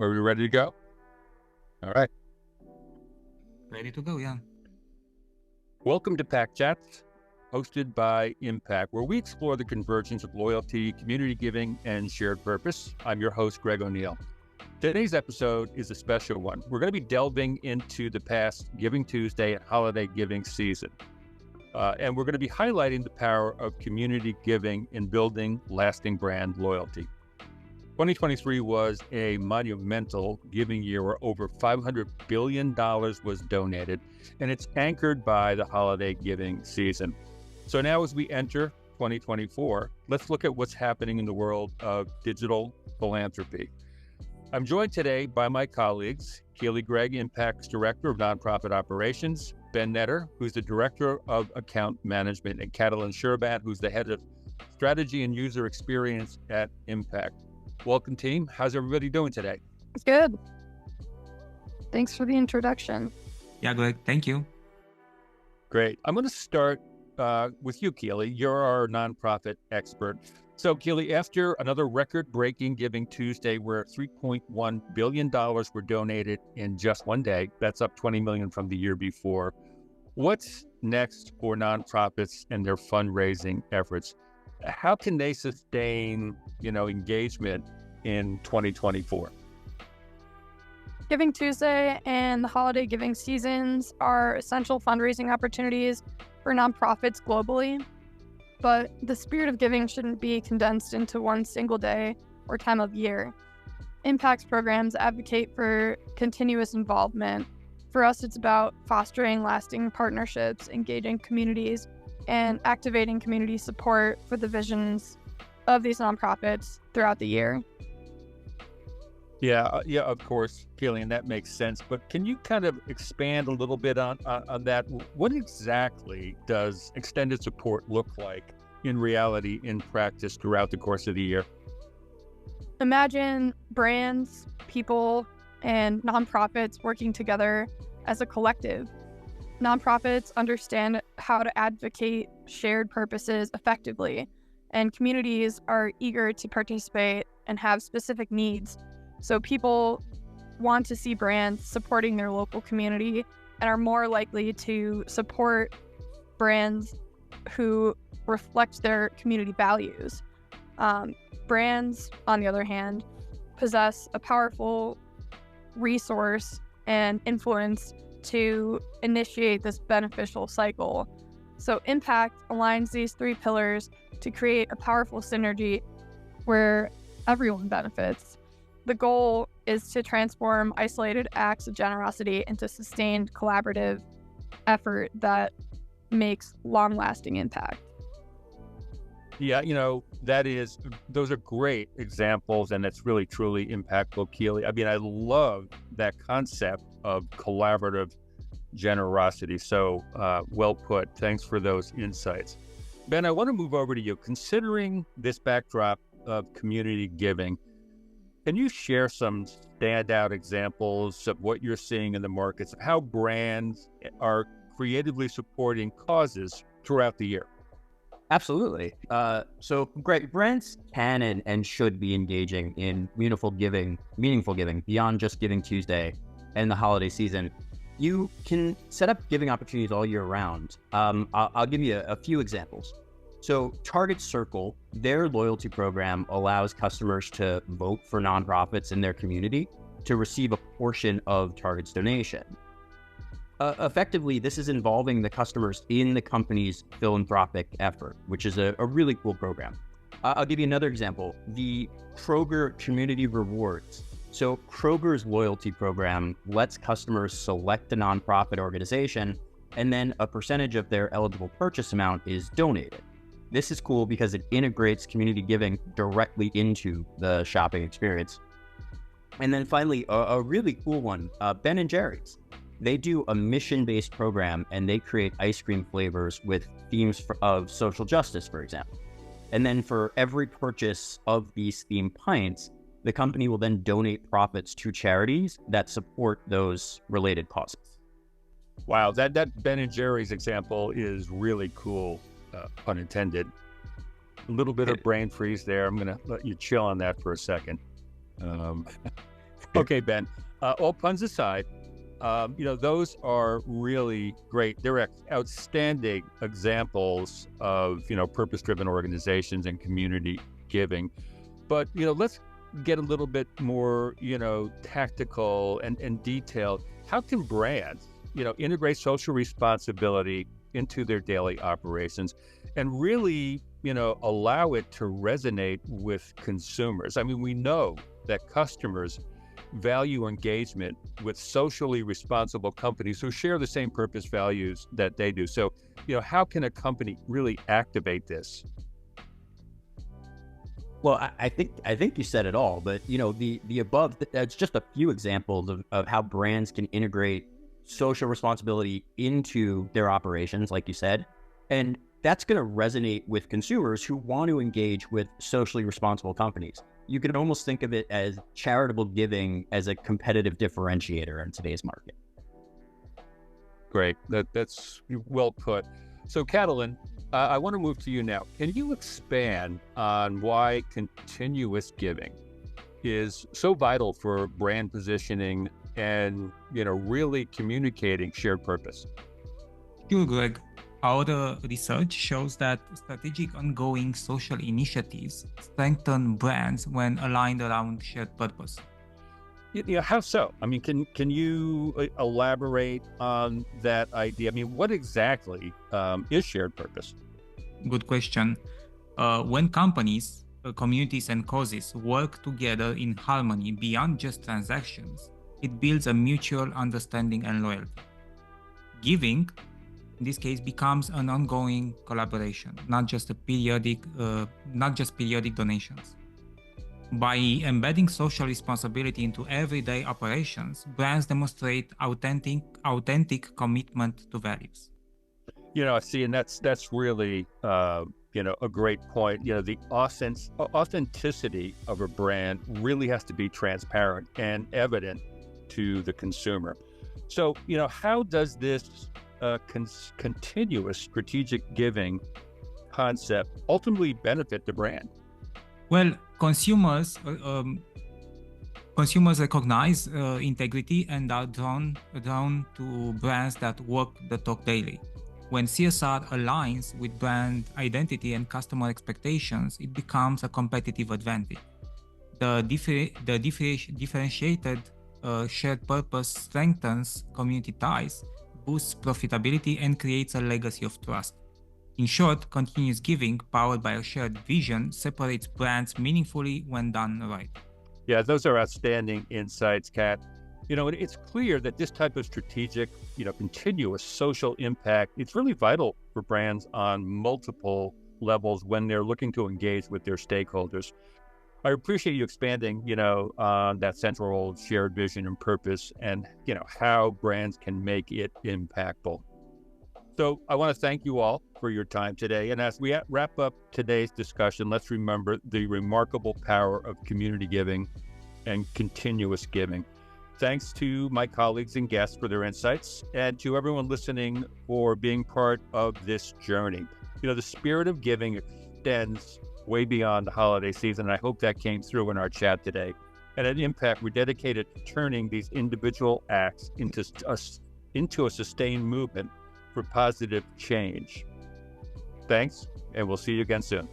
Are we ready to go? All right. Ready to go, yeah. Welcome to PACT Chats, hosted by Impact, where we explore the convergence of loyalty, community giving, and shared purpose. I'm your host, Gregg O'Neill. Today's episode is a special one. We're going to be delving into the past Giving Tuesday and holiday giving season. And we're going to be highlighting the power of community giving in building lasting brand loyalty. 2023 was a monumental giving year where over $500 billion was donated, and it's anchored by the holiday giving season. So now as we enter 2024, let's look at what's happening in the world of digital philanthropy. I'm joined today by my colleagues, Keely Gregg, Impact's Director of Nonprofit Operations, Ben Netter, who's the Director of Account Management, and Catalin Serban, who's the Head of Strategy and User Experience at Impact. Welcome, team. How's everybody doing today? It's good. Thanks for the introduction. Yeah, Greg, thank you. Great. I'm going to start with you, Keely. You're our nonprofit expert. So, Keely, after another record-breaking Giving Tuesday where $3.1 billion were donated in just one day, that's up $20 million from the year before. What's next for nonprofits and their fundraising efforts? How can they sustain, engagement in 2024? Giving Tuesday and the holiday giving seasons are essential fundraising opportunities for nonprofits globally, but the spirit of giving shouldn't be condensed into one single day or time of year. Impact's programs advocate for continuous involvement. For us, it's about fostering lasting partnerships, engaging communities, and activating community support for the visions of these nonprofits throughout the year. Yeah, of course, Keely, and that makes sense. But can you kind of expand a little bit on that? What exactly does extended support look like in reality, in practice, throughout the course of the year? Imagine brands, people, and nonprofits working together as a collective. Nonprofits understand how to advocate shared purposes effectively, and communities are eager to participate and have specific needs. So people want to see brands supporting their local community and are more likely to support brands who reflect their community values. Brands, on the other hand, possess a powerful resource and influence to initiate this beneficial cycle. So Impact aligns these three pillars to create a powerful synergy where everyone benefits. The goal is to transform isolated acts of generosity into sustained collaborative effort that makes long-lasting impact. Yeah, those are great examples, and it's really, truly impactful, Keely. I mean, I love that concept of collaborative generosity. So well put. Thanks for those insights. Ben, I want to move over to you. Considering this backdrop of community giving, can you share some standout examples of what you're seeing in the markets, of how brands are creatively supporting causes throughout the year? Absolutely. So great. Brands can and should be engaging in meaningful giving beyond just Giving Tuesday and the holiday season. You can set up giving opportunities all year round. I'll give you a few examples. So Target Circle, their loyalty program allows customers to vote for nonprofits in their community to receive a portion of Target's donation. Effectively, this is involving the customers in the company's philanthropic effort, which is a really cool program. I'll give you another example, the Kroger Community Rewards. So Kroger's loyalty program lets customers select a nonprofit organization, and then a percentage of their eligible purchase amount is donated. This is cool because it integrates community giving directly into the shopping experience. And then finally, a really cool one, Ben & Jerry's. They do a mission-based program, and they create ice cream flavors with themes of social justice, for example. And then for every purchase of these themed pints, the company will then donate profits to charities that support those related causes. Wow, that Ben & Jerry's example is really cool, pun intended. A little bit of brain freeze there. I'm going to let you chill on that for a second. Okay, Ben, all puns aside, those are really great. They're outstanding examples of, purpose-driven organizations and community giving. But, let's get a little bit more, tactical and detailed. How can brands, integrate social responsibility into their daily operations and really, allow it to resonate with consumers? I mean, we know that customers value engagement with socially responsible companies who share the same purpose values that they do. So, how can a company really activate this? Well, I think you said it all, but the above, that's just a few examples of how brands can integrate social responsibility into their operations, like you said, and that's going to resonate with consumers who want to engage with socially responsible companies. You can almost think of it as charitable giving as a competitive differentiator in today's market. Great, that's well put. So, Catalin, I want to move to you now. Can you expand on why continuous giving is so vital for brand positioning and, really communicating shared purpose? Sure, Greg. Our research shows that strategic ongoing social initiatives strengthen brands when aligned around shared purpose. How so? I mean, can you elaborate on that idea? I mean, what exactly is shared purpose? Good question. When companies, communities, and causes work together in harmony beyond just transactions, it builds a mutual understanding and loyalty. Giving, in this case, becomes an ongoing collaboration, not just periodic donations. By embedding social responsibility into everyday operations, brands demonstrate authentic commitment to values. See, and that's really, a great point. The authenticity of a brand really has to be transparent and evident to the consumer. So, how does this continuous strategic giving concept ultimately benefit the brand? Well, consumers recognize integrity and are drawn to brands that walk the talk daily. When CSR aligns with brand identity and customer expectations, it becomes a competitive advantage. The differentiated shared purpose strengthens community ties, boosts profitability, and creates a legacy of trust. In short, continuous giving, powered by a shared vision, separates brands meaningfully when done right. Yeah, those are outstanding insights, Kat. It's clear that this type of strategic, continuous social impact, it's really vital for brands on multiple levels when they're looking to engage with their stakeholders. I appreciate you expanding, on that central shared vision and purpose and, how brands can make it impactful. So I want to thank you all for your time today. And as we wrap up today's discussion, let's remember the remarkable power of community giving and continuous giving. Thanks to my colleagues and guests for their insights, and to everyone listening for being part of this journey. The spirit of giving extends way beyond the holiday season, and I hope that came through in our chat today. And at Impact, we're dedicated to turning these individual acts into a sustained movement for positive change. Thanks, and we'll see you again soon.